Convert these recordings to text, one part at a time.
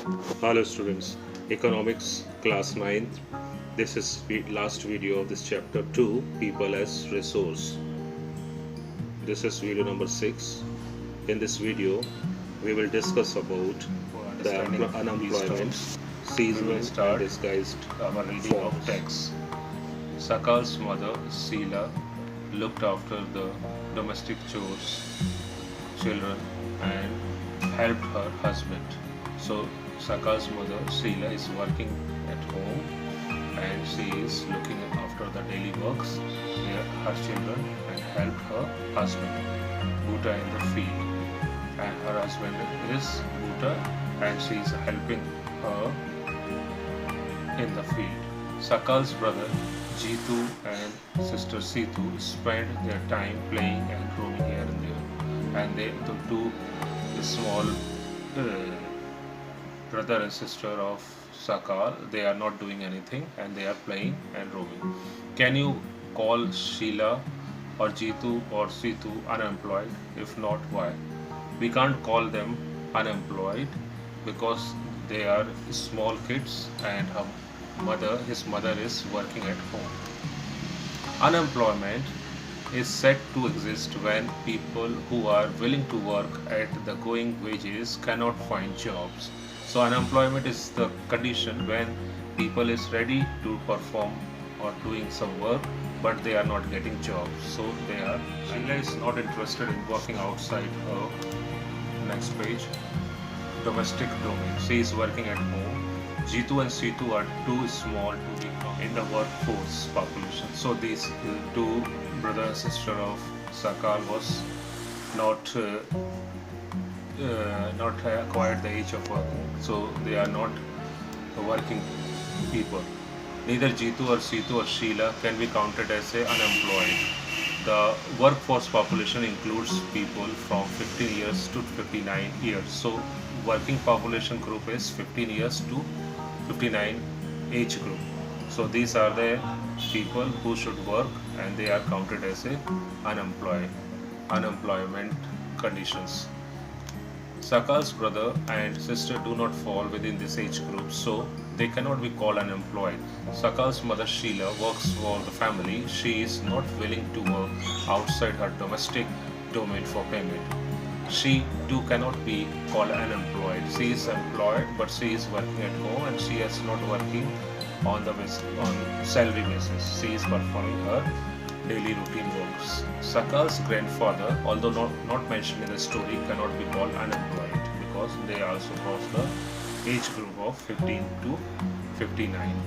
Hello students, Economics Class 9. This is last video of this chapter 2, People as Resource. This is video number 6. In this video, we will discuss about the unemployment, seasonal and disguised our reading of forms. text. Sakal's mother, Sheila, looked after the domestic chores, children, and helped her husband. So, Sakal's mother, Sheila, is working at home and she is looking after the daily works, her children, and helped her husband, Bhuta, in the field. And her husband is Bhuta and she is helping her in the field. Sakal's brother Jitu and sister Situ spend their time playing and roaming here and there. And the two small brother and sister of Sakal, they are not doing anything and they are playing and roaming. Can you call Sheila or Jitu or Situ unemployed? If not, why? We can't call them unemployed because they are small kids and his mother is working at home. Unemployment is said to exist when people who are willing to work at the going wages cannot find jobs. So unemployment is the condition when people is ready to perform or doing some work but they are not getting jobs. So Sheila is not interested in working outside her next page domestic domain. She is working at home. Jitu and Situ are too small to be in the workforce population. So these two brother and sister of Sakal was not acquired the age of working. So they are not working people. Neither Jitu or Situ or Sheila can be counted as a unemployed. The workforce population includes people from 15 years to 59 years. So working population group is 15 years to 59 age group. So these are the people who should work and they are counted as a unemployment conditions. Sakal's brother and sister do not fall within this age group, so they cannot be called unemployed. Sakal's mother Sheila works for the family. She is not willing to work outside her domestic domain for payment. She too cannot be called unemployed. She is employed, but she is working at home and she is not working on salary basis. She is performing her daily routine works. Sakal's grandfather, although not mentioned in the story, cannot be called unemployed because they also cross the age group of 15 to 59.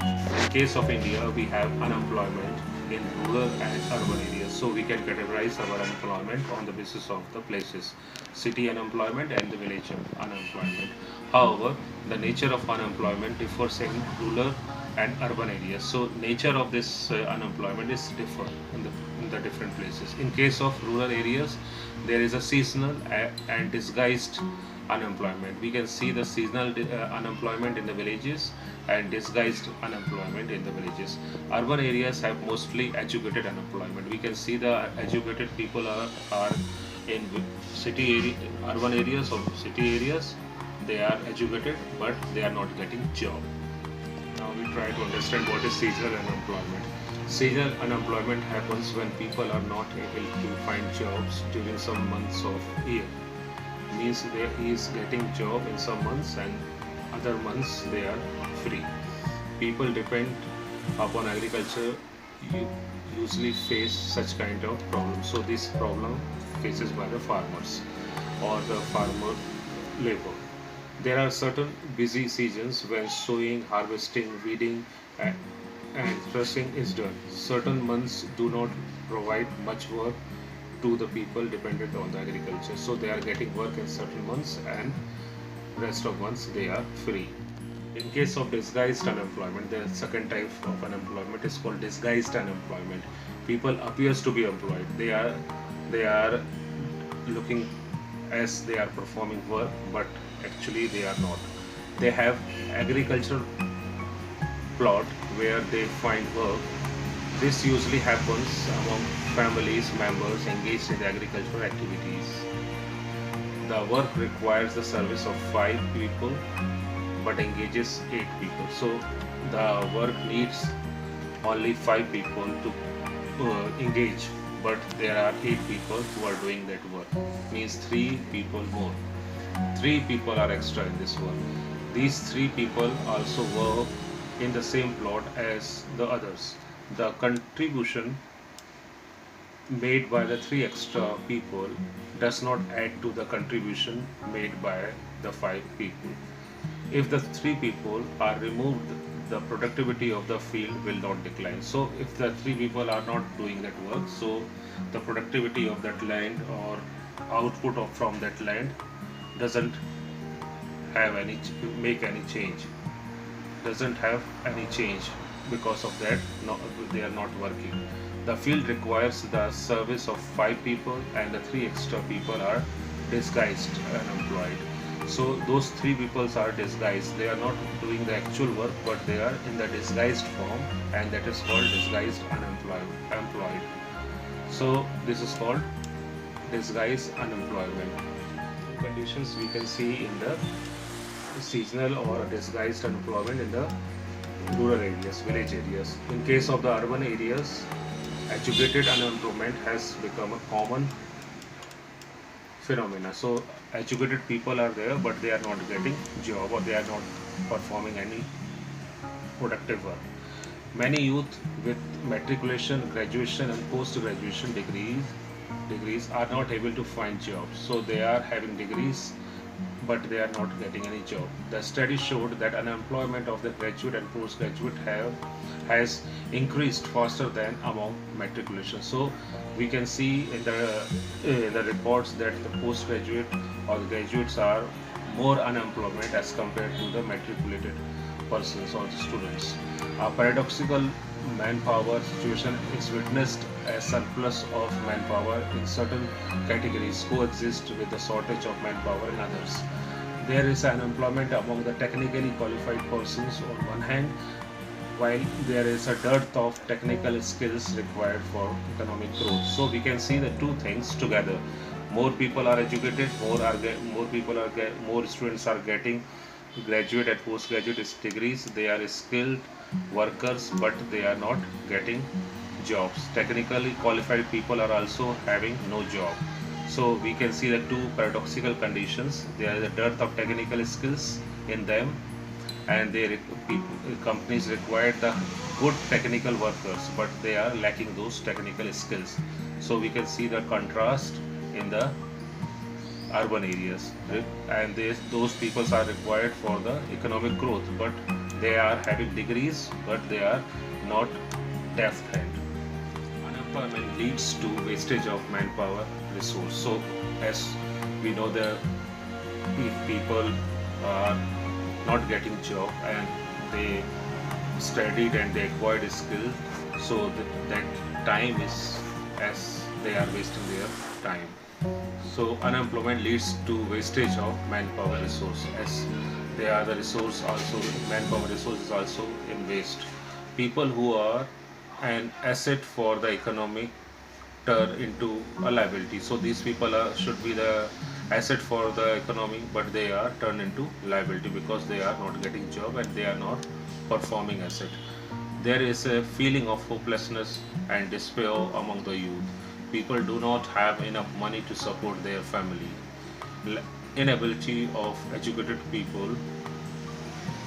In case of India, we have unemployment in rural and urban areas. So we can categorize our unemployment on the basis of the places, city unemployment and the village unemployment. However, the nature of unemployment differs in rural and urban areas. So nature of this unemployment is different in the different places. In case of rural areas, there is a seasonal and disguised unemployment. We can see the seasonal unemployment in the villages and disguised unemployment in the villages. Urban areas have mostly educated unemployment. We can see the educated people are in urban areas or city areas. They are educated but they are not getting job. Now we try to understand what is seasonal unemployment. Seasonal unemployment happens when people are not able to find jobs during some months of year. Means he is getting job in some months and other months they are free. People depend upon agriculture usually face such kind of problem. So this problem faces by the farmers or the farmer labor. There are certain busy seasons when sowing, harvesting, weeding and threshing is done. Certain months do not provide much work to the people dependent on the agriculture. So they are getting work in certain months and rest of months they are free. In case of disguised unemployment, the second type of unemployment is called disguised unemployment. People appears to be employed. They are looking as they are performing work, but actually they are not. They have agricultural plot where they find work. This usually happens among families members engaged in agricultural activities. The work requires the service of 5 people but engages 8 people. So the work needs only 5 people to engage, but there are 8 people who are doing that work. Means 3 people more. 3 people are extra in this work. These 3 people also work in the same plot as the others. The contribution made by the 3 extra people does not add to the contribution made by the 5 people. If the 3 people are removed, the productivity of the field will not decline. So if the 3 people are not doing that work, so the productivity of that land or output from that land doesn't have make any change, doesn't have any change. Because of that, no, they are not working. The field requires the service of 5 people, and the 3 extra people are disguised unemployed. So those 3 people are disguised. They are not doing the actual work, but they are in the disguised form, and that is called disguised employed. So this is called disguised unemployment. Conditions we can see in the seasonal or disguised unemployment in the rural areas, village areas. In case of the urban areas, educated unemployment has become a common phenomena. So educated people are there, but they are not getting job, or they are not performing any productive work. Many youth with matriculation, graduation and post-graduation degrees are not able to find jobs. So they are having degrees, but they are not getting any job. The study showed that unemployment of the graduate and postgraduate has increased faster than among matriculation. So we can see in the reports that the postgraduate or the graduates are more unemployment as compared to the matriculated persons or the students. A paradoxical manpower situation is witnessed as surplus of manpower in certain categories coexist with the shortage of manpower in others. There is unemployment among the technically qualified persons on one hand, while there is a dearth of technical skills required for economic growth. So we can see the two things together. More people are educated, more students are getting graduate and postgraduate degrees. They are skilled workers, but they are not getting jobs. Technically qualified people are also having no job. So we can see the two paradoxical conditions. There is a dearth of technical skills in them, and companies require the good technical workers, but they are lacking those technical skills. So we can see the contrast in the urban areas, and those people are required for the economic growth, but they are having degrees, but they are not deft hand. Unemployment leads to wastage of manpower resource. So as we know, if people are not getting job and they studied and they acquired a skill, so that time is, as they are wasting their time. So unemployment leads to wastage of manpower resource, as they are the resource also, manpower resource is also in waste. People who are an asset for the economic turn into a liability. So these people should be the asset for the economy, but they are turned into liability because they are not getting job and they are not performing asset. There is a feeling of hopelessness and despair among the youth. People do not have enough money to support their family. Inability of educated people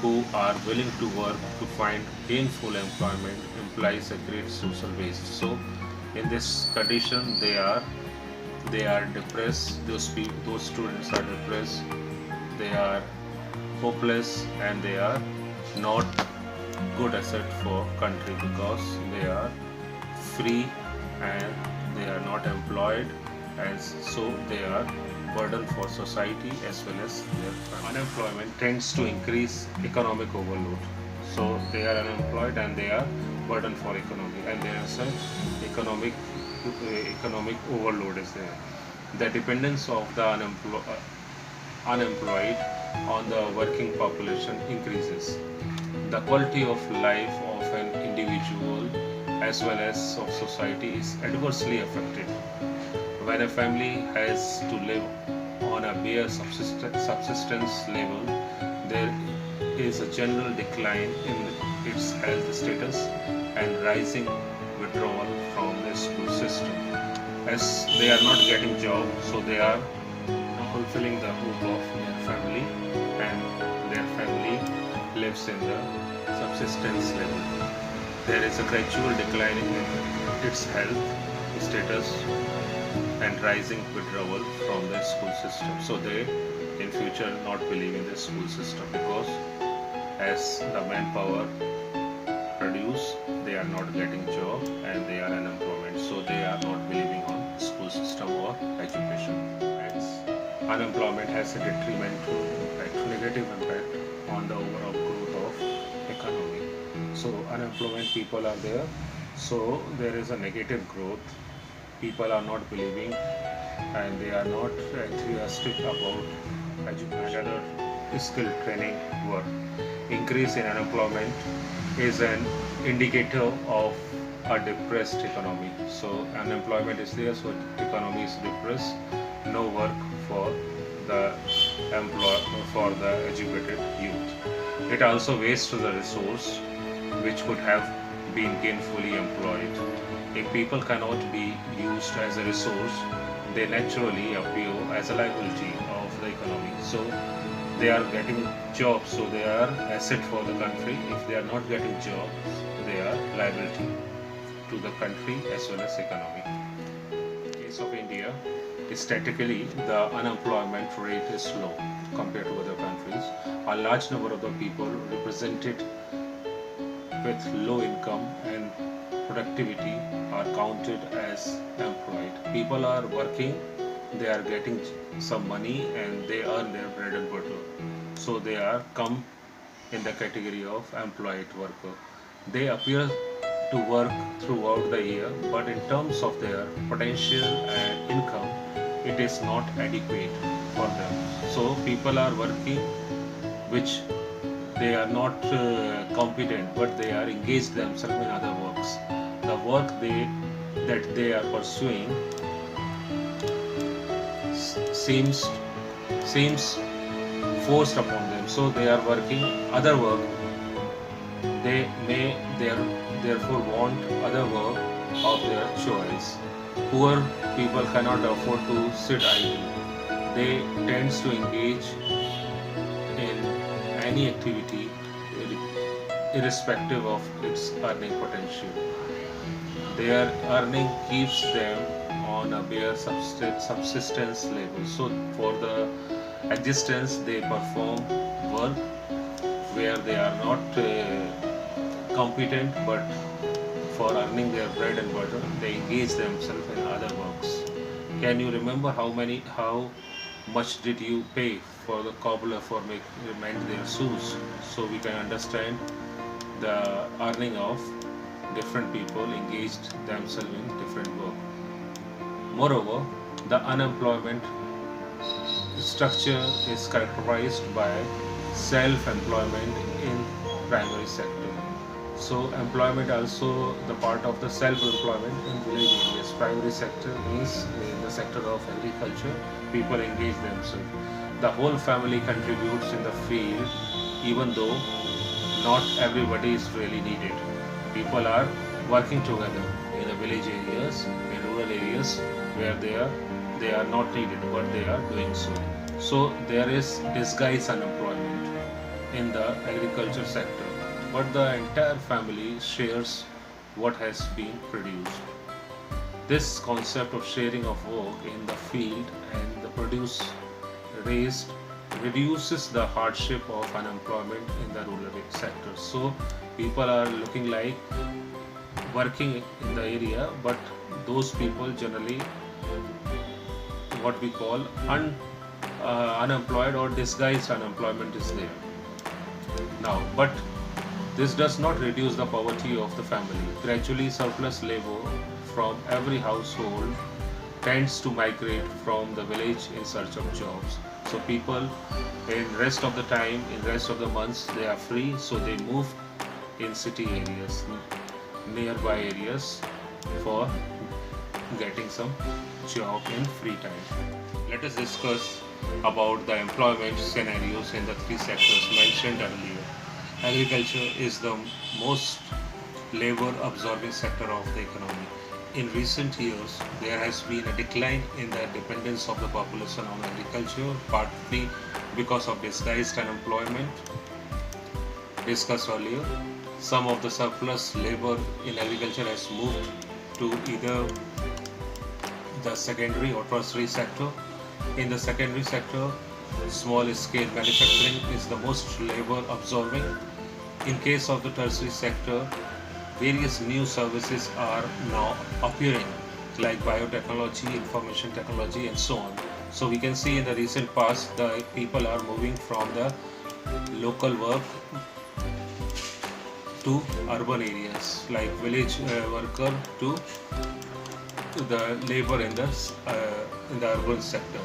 who are willing to work to find gainful employment implies a great social waste. So in this condition, they are depressed. Those students are depressed. They are hopeless, and they are not good asset for country because they are free and they are not employed, and so they are burden for society as well as their family. Unemployment tends to increase economic overload. So they are unemployed and they are burden for economy, and there is an economic overload is there. The dependence of the unemployed on the working population increases. The quality of life of an individual as well as of society is adversely affected. When a family has to live on a bare subsistence level, there is a general decline in its health status and rising withdrawal from the school system. As they are not getting job, so they are fulfilling the hope of their family, and their family lives in the subsistence level. There is a gradual decline in its health status and rising withdrawal from the school system. So they in future not believe in the school system, because as the manpower produce, they are not getting job and they are unemployment. So they are not believing on school system or education. As unemployment has a detrimental impact, negative impact on the overall growth of economy. So unemployment people are there, so there is a negative growth. People are not believing and they are not enthusiastic about education and other skill training work. Increase in unemployment is an indicator of a depressed economy. So unemployment is there, so economy is depressed. No work for the for the educated youth. It also wastes the resource which could have been gainfully employed. If people cannot be used as a resource, they naturally appear as a liability of the economy. So they are getting jobs, so they are asset for the country. If they are not getting jobs, they are liability to the country as well as economy. In the case of India, statistically the unemployment rate is low compared to other countries. A large number of the people represented with low income and productivity are counted as employed. People are working, they are getting some money and they earn their bread and butter. So they are come in the category of employed worker. They appear to work throughout the year, but in terms of their potential and income, it is not adequate for them. So people are working which they are not competent, but they are engaged themselves in other works. The work that they are pursuing seems forced upon them. So they are working other work. They may therefore want other work of their choice. Poor people cannot afford to sit idle. They tends to engage in any activity irrespective of its earning potential. Their earning keeps them on a bare subsistence level. So for the existence they perform work where they are not competent, but for earning their bread and butter they engage themselves in other works. Can you remember how much did you pay for the cobbler for mend their shoes? So we can understand the earning of different people engaged themselves in different work. Moreover, the unemployment structure is characterized by self-employment in primary sector. So employment also the part of the self-employment in village areas. Primary sector means in the sector of agriculture, people engage themselves. The whole family contributes in the field, even though not everybody is really needed. People are working together in the village areas, in rural areas where they are not needed, but they are doing so. So there is disguised unemployment in the agriculture sector, but the entire family shares what has been produced. This concept of sharing of work in the field and the produce raised reduces the hardship of unemployment in the rural sector. So people are looking like working in the area, but those people generally what we call unemployed or disguised unemployment is there. Now, but this does not reduce the poverty of the family. Gradually, surplus labor from every household tends to migrate from the village in search of jobs. So people in rest of the time, in rest of the months, they are free, so they move in city areas, nearby areas for getting some job in free time. Let us discuss about the employment scenarios in the three sectors mentioned earlier. Agriculture is the most labor absorbing sector of the economy. In recent years, there has been a decline in the dependence of the population on agriculture, partly because of disguised unemployment discussed earlier. Some of the surplus labor in agriculture has moved to either the secondary or tertiary sector. In the secondary sector, small scale manufacturing is the most labor absorbing. In case of the tertiary sector, various new services are now appearing like biotechnology, information technology and so on. So we can see in the recent past the people are moving from the local work to urban areas, like village worker to the labor in the urban sector.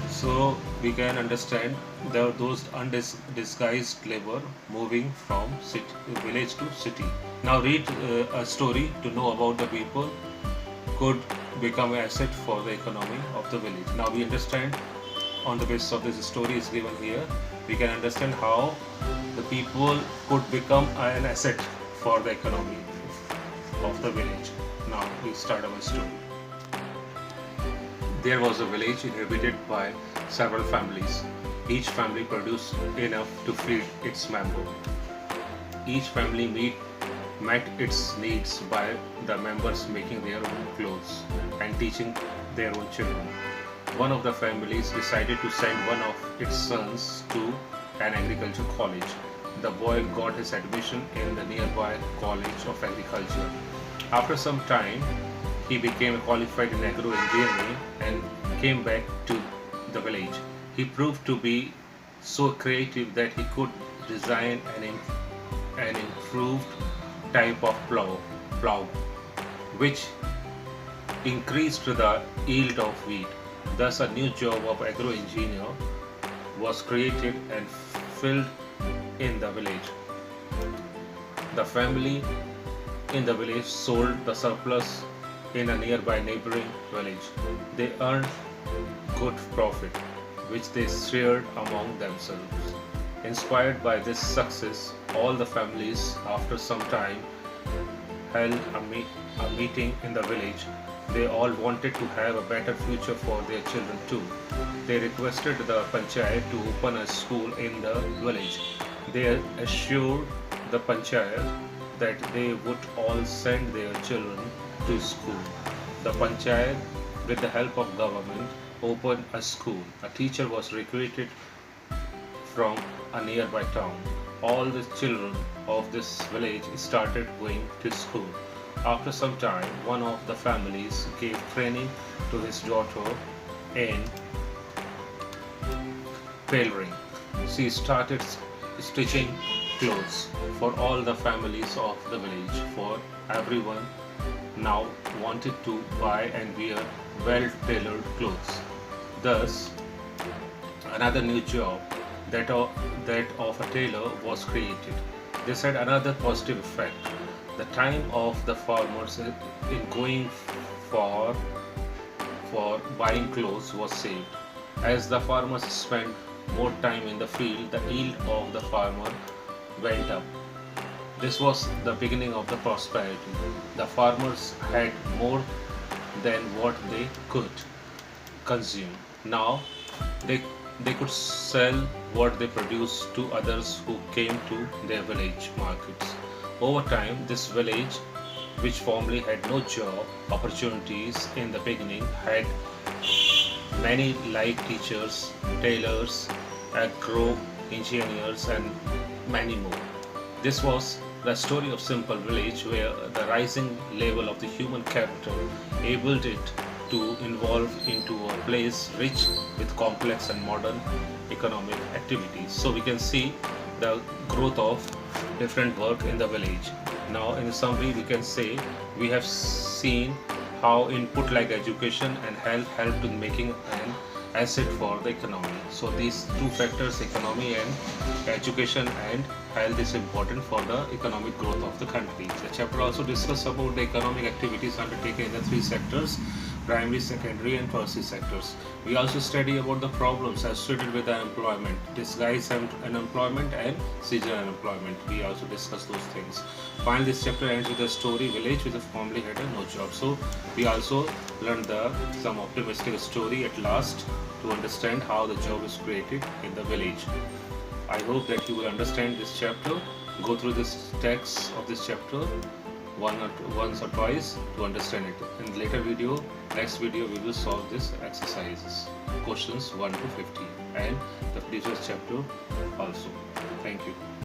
So we can understand those undisguised labor moving from village to city. Now read a story to know about the people could become an asset for the economy of the village. Now we understand on the basis of this story is given here, we can understand how the people could become an asset for the economy of the village. Now we start our story. There was a village inhabited by several families. Each family produced enough to feed its member. Each family met its needs by the members making their own clothes and teaching their own children. One of the families decided to send one of its sons to an agriculture college. The boy got his admission in the nearby College of Agriculture. After some time, he became qualified in agro-engineering and came back to the village. He proved to be so creative that he could design an improved type of plow, which increased the yield of wheat. Thus, a new job of agro-engineer was created and filled in the village. The family in the village sold the surplus in a nearby neighboring village. They earned good profit, which they shared among themselves. Inspired by this success, all the families, after some time, held a meeting in the village. They all wanted to have a better future for their children too. They requested the panchayat to open a school in the village. They assured the panchayat that they would all send their children to school. The panchayat, with the help of government, opened a school. A teacher was recruited from a nearby town. All the children of this village started going to school. After some time, one of the families gave training to his daughter in tailoring. She started stitching clothes for all the families of the village, for everyone now wanted to buy and wear well-tailored clothes. Thus, another new job, that of a tailor, was created. This had another positive effect. The time of the farmers in going for buying clothes was saved. As the farmers spent more time in the field, the yield of the farmer went up. This was the beginning of the prosperity. The farmers had more than what they could consume. Now they could sell what they produced to others who came to their village markets. Over time, this village, which formerly had no job opportunities in the beginning, had many like teachers, tailors, agro engineers and many more. This was the story of simple village where the rising level of the human capital enabled it to evolve into a place rich with complex and modern economic activities. So we can see the growth of different work in the village. Now in summary, we can say we have seen how input like education and health helped in making an asset for the economy. So these two factors, economy and education and health, is important for the economic growth of the country. The chapter also discusses about the economic activities undertaken in the three sectors primary, secondary, and tertiary sectors. We also study about the problems associated with unemployment, disguised unemployment, and seasonal unemployment. We also discuss those things. Finally, this chapter ends with a story village with a family had a no job. So we also learned some optimistic story at last to understand how the job is created in the village. I hope that you will understand this chapter. Go through this text of this chapter once or twice to understand it. In later video, next video, we will solve this exercises, questions 1 to 50, and the previous chapter also. Thank you.